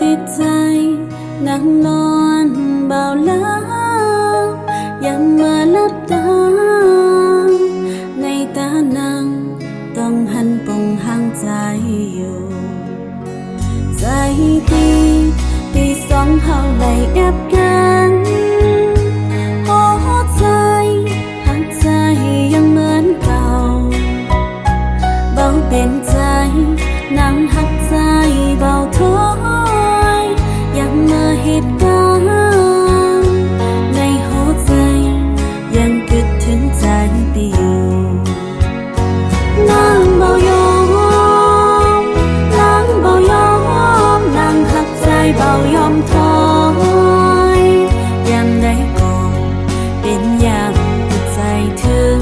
ติดใจนั่งนอนเบาลายังมาลับตาในตานังต้องหันปงห่างใจอยู่ใจตีสองเฮาไหลแอบกันหัวใจหักใจยังเหมือนเก่าเบาเป็นใจนั่งหักใจเบาถอยยังมาเหตุการณ์ในหัวใจยังคิดถึงใจปิวนางเบายอมนางเบายอมนางหักใจเบายอมถอยยามใดก็เป็นยามที่ใจถึง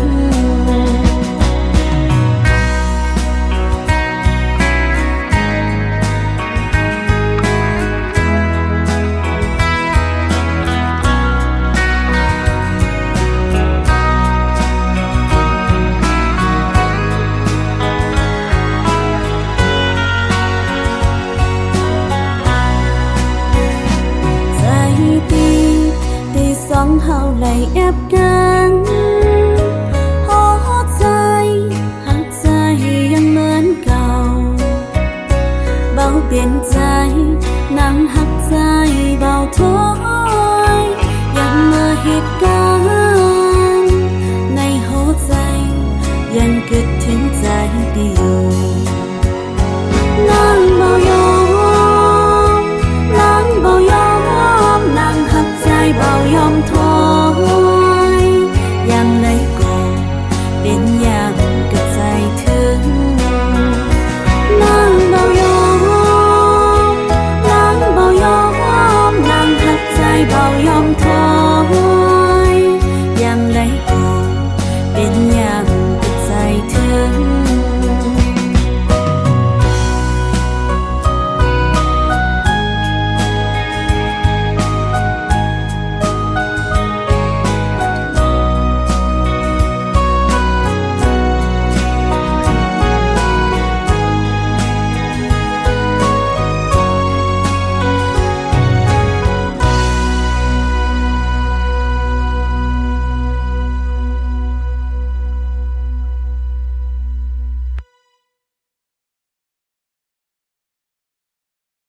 สองเฮาไหลแอบกันหัวใจหักใจยังเหมือนเก่าเบาเปลี่ยนใจ